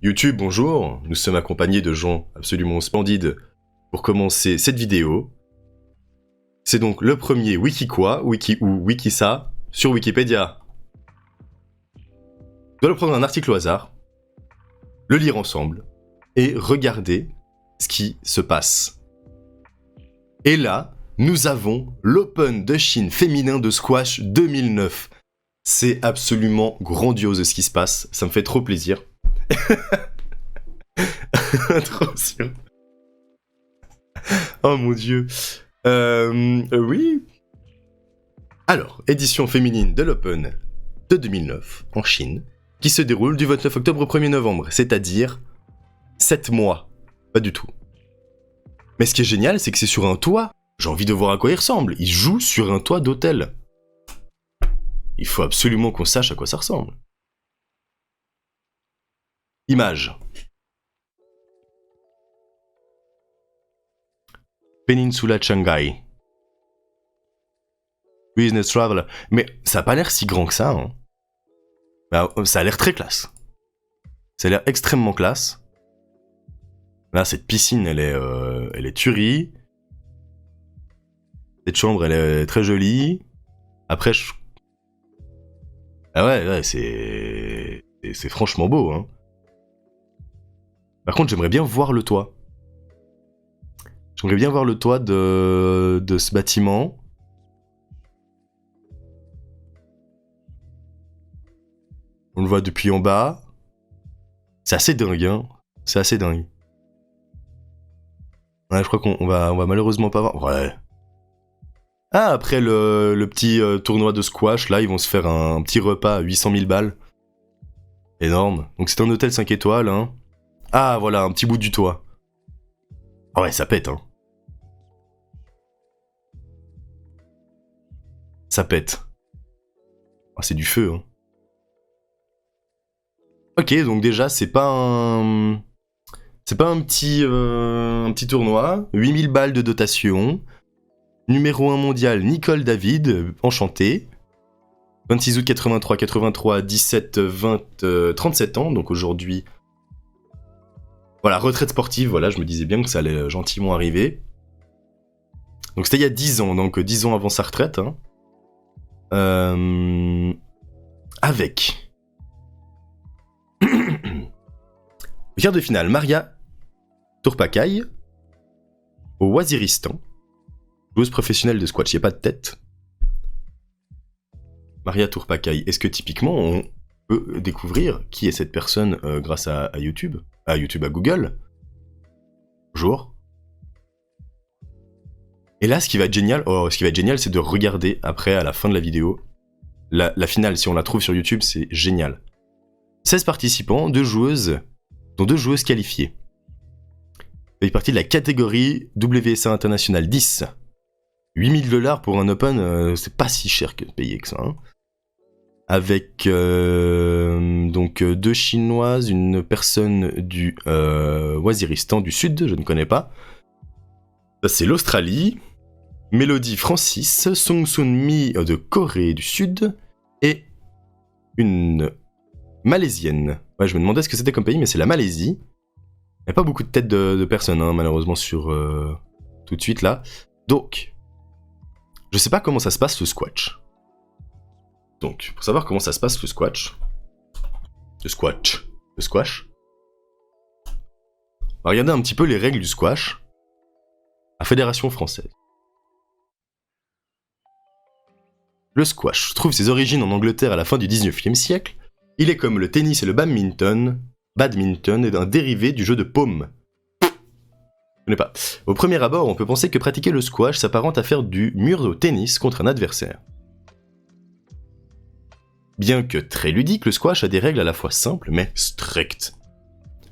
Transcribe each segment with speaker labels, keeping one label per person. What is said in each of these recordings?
Speaker 1: YouTube, bonjour, nous sommes accompagnés de gens absolument splendides pour commencer cette vidéo. C'est donc le premier Wiki quoi, Wiki ou Wiki ça, sur Wikipédia. Nous allons prendre un article au hasard, le lire ensemble, et regarder ce qui se passe. Et là, nous avons l'Open de Chine féminin de squash 2009. C'est absolument grandiose ce qui se passe, ça me fait trop plaisir. Trop sûr. Oh mon dieu. Oui. Alors, édition féminine de l'Open de 2009 en Chine, qui se déroule du 29 octobre au 1er novembre, c'est-à-dire 7 mois. Pas du tout. Mais ce qui est génial, c'est que c'est sur un toit. J'ai envie de voir à quoi il ressemble. Il joue sur un toit d'hôtel. Il faut absolument qu'on sache à quoi ça ressemble. Image. Peninsula Shanghai. Business Traveler. Mais ça a pas l'air si grand que ça, hein. Bah, ça a l'air très classe. Ça a l'air extrêmement classe. Là, cette piscine, elle est tuerie. Cette chambre, elle est très jolie. Après, ah ouais, c'est franchement beau, hein. Par contre, j'aimerais bien voir le toit. J'aimerais bien voir le toit de ce bâtiment. On le voit depuis en bas. C'est assez dingue, hein. C'est assez dingue. Ouais, je crois qu'on va malheureusement pas voir. Ouais. Ah, après le petit tournoi de squash, là, ils vont se faire un petit repas à 800 000 balles. Énorme. Donc c'est un hôtel 5 étoiles, hein. Ah, voilà, un petit bout du toit. Ah ouais, ça pète, hein. Ça pète. Ah, c'est du feu, hein. Ok, donc déjà, c'est pas un petit tournoi. 8000 balles de dotation. Numéro 1 mondial, Nicole David, enchantée. 26 août 83, 17, 20, 37 ans, donc aujourd'hui... Voilà, retraite sportive, voilà, je me disais bien que ça allait gentiment arriver. Donc c'était il y a 10 ans, donc 10 ans avant sa retraite. Hein. Avec... Quart de finale, Maria Tourpakai, au Waziristan. Joueuse professionnelle de squash, il n'y a pas de tête. Maria Tourpakai, est-ce que typiquement on peut découvrir qui est cette personne grâce à YouTube, à Google? Bonjour. Et là, ce qui va être génial, c'est de regarder après, à la fin de la vidéo, la finale. Si on la trouve sur YouTube, c'est génial. 16 participants, 2 joueuses, dont 2 joueuses qualifiées. Ça fait partie de la catégorie WSA International 10. 8000 $ pour un Open, c'est pas si cher que de payer que ça. Hein. Avec donc 2 Chinoises, une personne du Waziristan du Sud, je ne connais pas. Ça c'est l'Australie. Mélodie Francis, Song Sun Mi de Corée du Sud et une Malaisienne. Ouais, je me demandais ce que c'était comme pays, mais c'est la Malaisie. Il n'y a pas beaucoup de têtes de personnes, hein, malheureusement, sur tout de suite là. Donc, je sais pas comment ça se passe le squash. Donc, pour savoir comment ça se passe le squash. Le squash. On va regarder un petit peu les règles du squash. La Fédération française. Le squash trouve ses origines en Angleterre à la fin du 19e siècle. Il est comme le tennis et le badminton est un dérivé du jeu de paume. Je connais pas. Au premier abord, on peut penser que pratiquer le squash s'apparente à faire du mur au tennis contre un adversaire. Bien que très ludique, le squash a des règles à la fois simples mais strictes.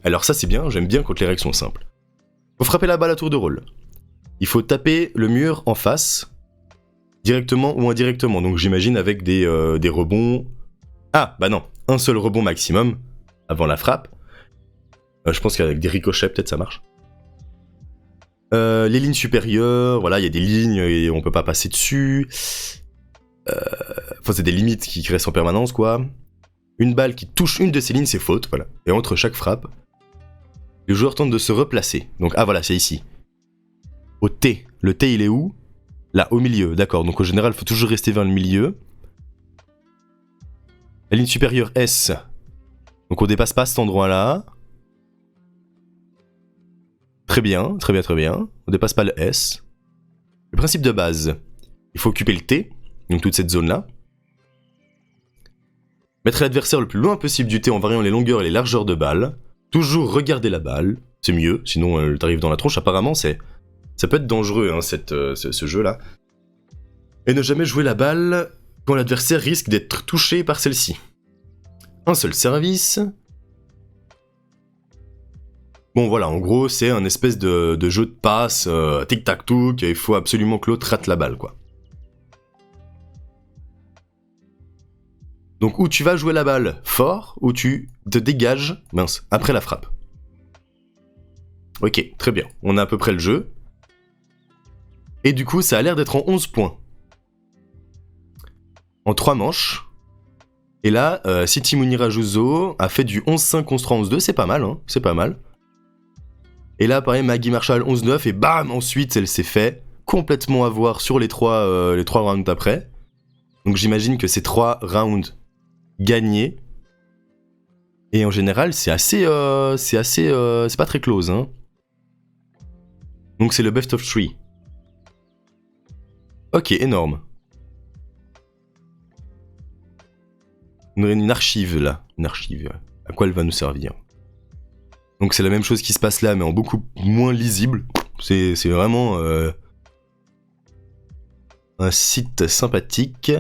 Speaker 1: Alors ça c'est bien, j'aime bien quand les règles sont simples. Faut frapper la balle à tour de rôle. Il faut taper le mur en face, directement ou indirectement, donc j'imagine avec des rebonds... Ah, bah non, un seul rebond maximum, avant la frappe. Je pense qu'avec des ricochets, peut-être ça marche. Les lignes supérieures, voilà, il y a des lignes et on peut pas passer dessus. Enfin, c'est des limites qui restent en permanence, quoi. une balle qui touche une de ces lignes, c'est faute, voilà. Et entre chaque frappe, les joueurs tentent de se replacer. Donc, ah voilà, c'est ici. Au T. Le T, il est où? Là, au milieu, d'accord. Donc, au général, il faut toujours rester vers le milieu. La ligne supérieure, S. Donc, on dépasse pas cet endroit-là. Très bien, très bien, très bien. On dépasse pas le S. Le principe de base, il faut occuper le T, donc toute cette zone-là. Mettre l'adversaire le plus loin possible du T en variant les longueurs et les largeurs de balle. Toujours regarder la balle, c'est mieux, sinon elle t'arrive dans la tronche. Apparemment, ça peut être dangereux, hein, ce jeu-là. Et ne jamais jouer la balle quand l'adversaire risque d'être touché par celle-ci. Un seul service. Bon voilà, en gros, c'est un espèce de jeu de passe, tic-tac-touc, et il faut absolument que l'autre rate la balle, quoi. Donc, où tu vas jouer la balle fort, ou tu te dégages, mince, après la frappe. Ok, très bien. On a à peu près le jeu. Et du coup, ça a l'air d'être en 11 points. En 3 manches. Et là, Siti Mounira Juzo a fait du 11-5, 11-3, 11-2, c'est pas mal, hein, c'est pas mal. Et là, pareil, Maggie Marshall 11-9, et bam, ensuite, elle s'est fait complètement avoir sur les 3 rounds d'après. Donc j'imagine que ces 3 rounds gagnés. Et en général, c'est pas très close, hein. Donc c'est le best of 3. Ok, énorme. On aurait une archive, là. Une archive. À quoi elle va nous servir? Donc c'est la même chose qui se passe là, mais en beaucoup moins lisible. C'est vraiment un site sympathique.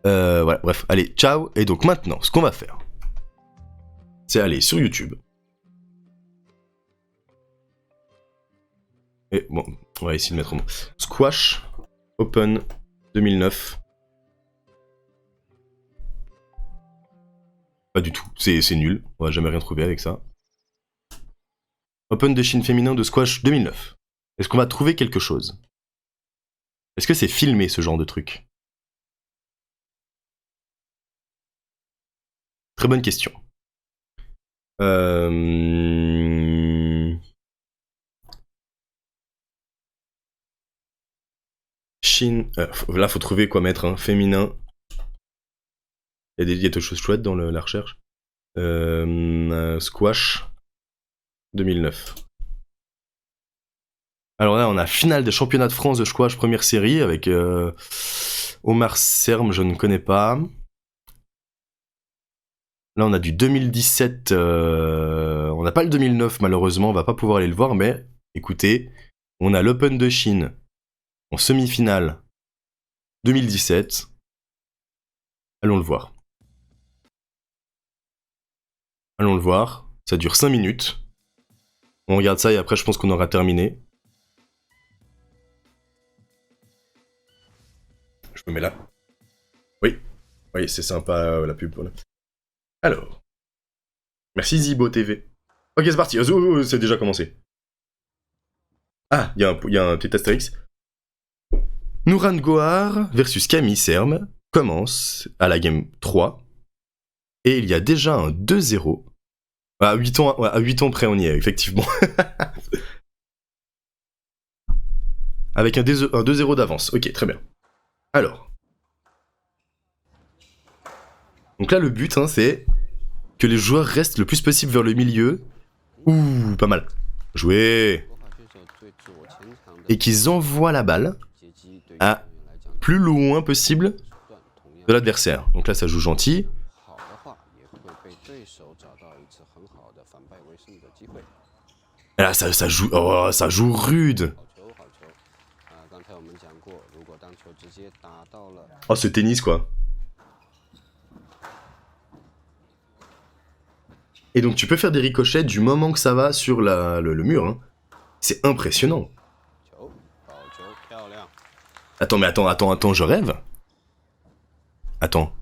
Speaker 1: Voilà, bref, allez, ciao. Et donc maintenant, ce qu'on va faire, c'est aller sur YouTube. Et bon, on va essayer de mettre au mot. Squash Open 2009. Pas du tout, c'est nul, on va jamais rien trouver avec ça. Open de Chine féminin de squash 2009. Est-ce qu'on va trouver quelque chose? Est-ce que c'est filmé ce genre de truc? Très bonne question. Chine... là, faut trouver quoi mettre, hein. Féminin. Il y a des choses chouettes dans la recherche. Squash 2009. Alors là, on a finale des championnats de France de squash première série avec Omar Serme, je ne connais pas. Là, on a du 2017. On n'a pas le 2009, malheureusement. On va pas pouvoir aller le voir, mais écoutez, on a l'Open de Chine en semi-finale 2017. Allons le voir. Allons le voir. Ça dure 5 minutes. On regarde ça et après, je pense qu'on aura terminé. Je me mets là. Oui. Oui, c'est sympa la pub. Voilà. Alors. Merci Zibo TV. Ok, c'est parti. C'est déjà commencé. Ah, il y a un petit Astérix. Nouran Gohar versus Camille Serme commence à la game 3. Et il y a déjà un 2-0. À 8 ans près, on y est, effectivement. Avec un 2-0 d'avance. Ok, très bien. Alors. Donc là, le but, hein, c'est que les joueurs restent le plus possible vers le milieu. Ouh, pas mal. Joué. Et qu'ils envoient la balle à plus loin possible de l'adversaire. Donc là, ça joue gentil. Et là, ça joue rude. Oh, ce tennis, quoi. Et donc, tu peux faire des ricochets du moment que ça va sur le mur. Hein. C'est impressionnant. Attends, mais attends, je rêve. Attends.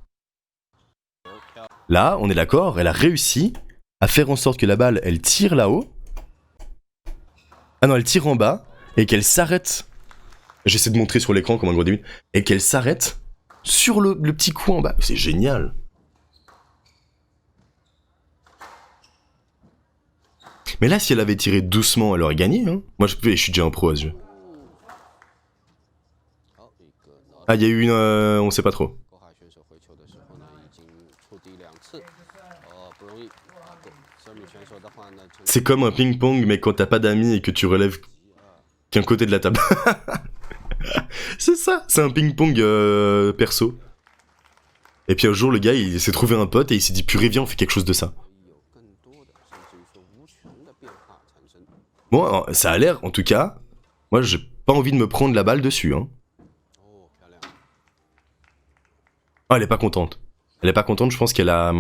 Speaker 1: Là, on est d'accord, elle a réussi à faire en sorte que la balle, elle tire là-haut. Ah non, elle tire en bas et qu'elle s'arrête. J'essaie de montrer sur l'écran comme un gros début. Et qu'elle s'arrête sur le petit coin en bas. C'est génial. Mais là, si elle avait tiré doucement, elle aurait gagné. Hein. Moi, je suis déjà un pro à ce jeu. Ah, il y a eu une... on sait pas trop. C'est comme un ping-pong, mais quand t'as pas d'amis et que tu relèves qu'un côté de la table. C'est ça, c'est un ping-pong perso. Et puis un jour, le gars, il s'est trouvé un pote et il s'est dit, purée, viens, on fait quelque chose de ça. Bon, alors, ça a l'air, en tout cas, moi, j'ai pas envie de me prendre la balle dessus. Hein. Oh, elle est pas contente. Elle est pas contente, je pense qu'elle a...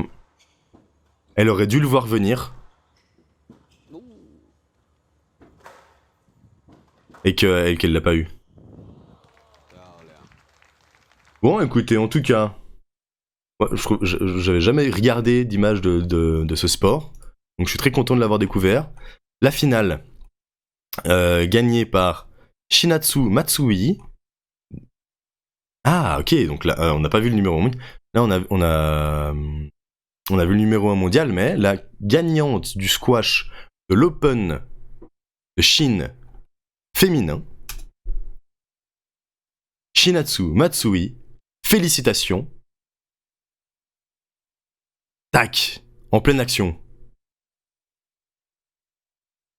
Speaker 1: Elle aurait dû le voir venir. Et qu'elle l'a pas eu. Bon, écoutez, en tout cas... Moi, j'avais jamais regardé d'image de ce sport. Donc je suis très content de l'avoir découvert. La finale, gagnée par Shinatsu Matsui. Ah, ok, donc là, on n'a pas vu le numéro 1. Là, on a vu le numéro 1 mondial, mais la gagnante du squash de l'Open de Chine féminin, Shinatsu Matsui, félicitations. Tac, en pleine action.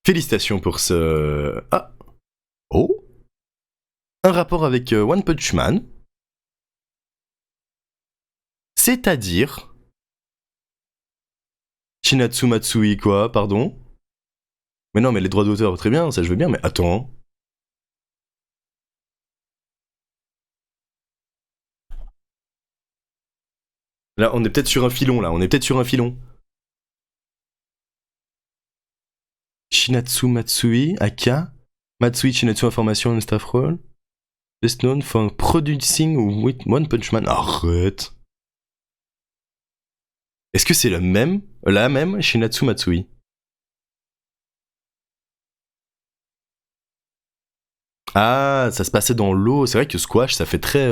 Speaker 1: Félicitations pour ce... Ah. Oh. Un rapport avec One Punch Man. C'est-à-dire... Shinatsu Matsui quoi, pardon? Mais non, mais les droits d'auteur, très bien, ça je veux bien, mais attends. Là, on est peut-être sur un filon, là, on est peut-être sur un filon. Shinatsu Matsui, Aka, Matsui Shinatsu Information and Staff Role, best known for producing with One Punch Man. Arrête. Est-ce que c'est la même Shinatsu Matsui? Ah, ça se passait dans l'eau. C'est vrai que squash, ça fait très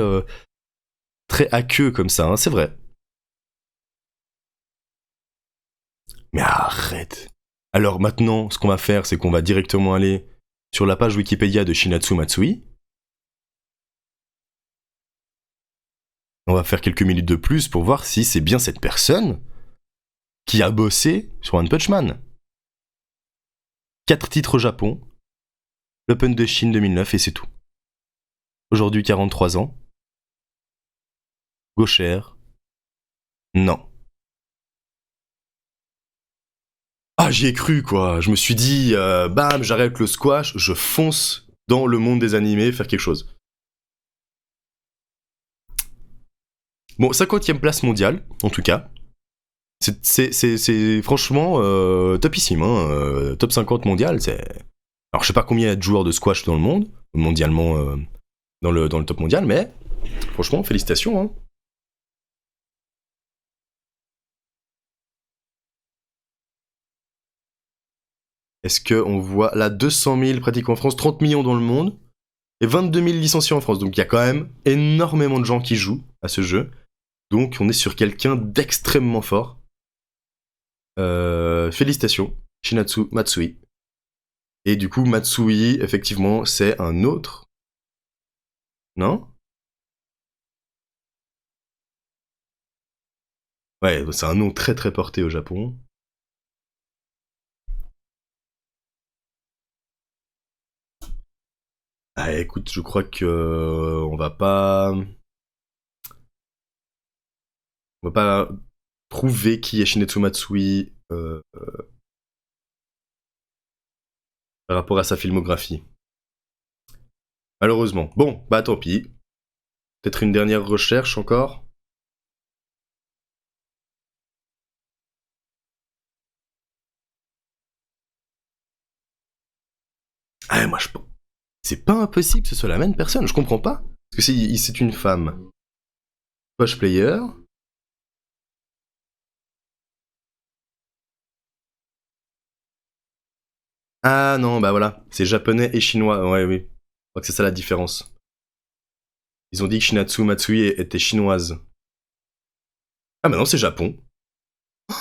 Speaker 1: aqueux comme ça, hein, c'est vrai. Mais arrête. Alors maintenant, ce qu'on va faire, c'est qu'on va directement aller sur la page Wikipédia de Shinatsu Matsui. On va faire quelques minutes de plus pour voir si c'est bien cette personne qui a bossé sur One Punch Man. 4 titres au Japon, l'Open de Chine 2009 et c'est tout. Aujourd'hui 43 ans. Gauchère. Non. Ah, j'y ai cru quoi. Je me suis dit, bam, j'arrête le squash, je fonce dans le monde des animés, faire quelque chose. Bon, 50e place mondiale, en tout cas. C'est franchement topissime, hein. Top 50 mondial, c'est... Alors je sais pas combien il y a de joueurs de squash dans le monde, mondialement, dans le top mondial, mais franchement, félicitations, hein. Est-ce qu'on voit là 200 000 pratiques en France, 30 millions dans le monde, et 22 000 licenciés en France. Donc il y a quand même énormément de gens qui jouent à ce jeu. Donc on est sur quelqu'un d'extrêmement fort. Félicitations, Shinatsu Matsui. Et du coup, Matsui, effectivement, c'est un autre. Non? Ouais, c'est un nom très très porté au Japon. Ah, écoute, je crois que on va pas trouver qui est Shinetsu Matsui par rapport à sa filmographie. Malheureusement. Bon, bah tant pis. Peut-être une dernière recherche encore. Ah, moi je pense. C'est pas impossible que ce soit la même personne, je comprends pas. Parce que c'est une femme. Squash player. Ah non, bah voilà. C'est japonais et chinois. Ouais, oui. Je crois que c'est ça la différence. Ils ont dit que Shinatsu Matsui était chinoise. Ah bah non, c'est Japon.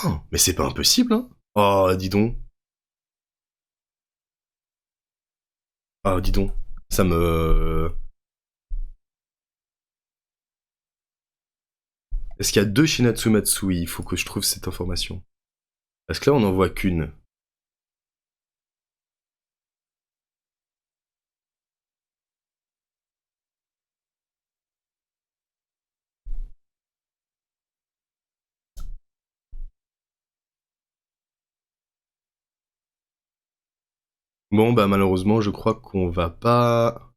Speaker 1: Oh, mais c'est pas impossible, hein. Oh, dis donc. Ah, dis donc, ça me... Est-ce qu'il y a deux Shinatsu Matsui? Il faut que je trouve cette information. Parce que là, on n'en voit qu'une. Bon, bah malheureusement, je crois qu'on va pas...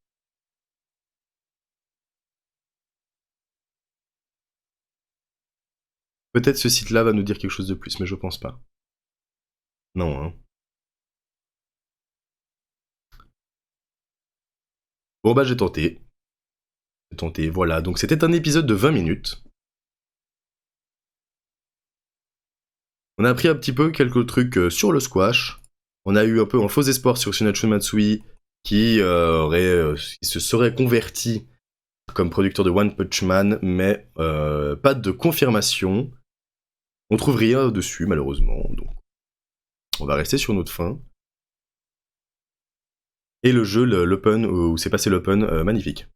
Speaker 1: Peut-être ce site-là va nous dire quelque chose de plus, mais je pense pas. Non, hein. Bon, bah j'ai tenté. J'ai tenté, voilà. Donc c'était un épisode de 20 minutes. On a appris un petit peu quelques trucs sur le squash. On a eu un peu un faux espoir sur Shinatsu Matsui qui qui se serait converti comme producteur de One Punch Man, mais pas de confirmation. On trouve rien dessus malheureusement, donc on va rester sur notre fin. Et le jeu, l'Open, où s'est passé l'Open, magnifique.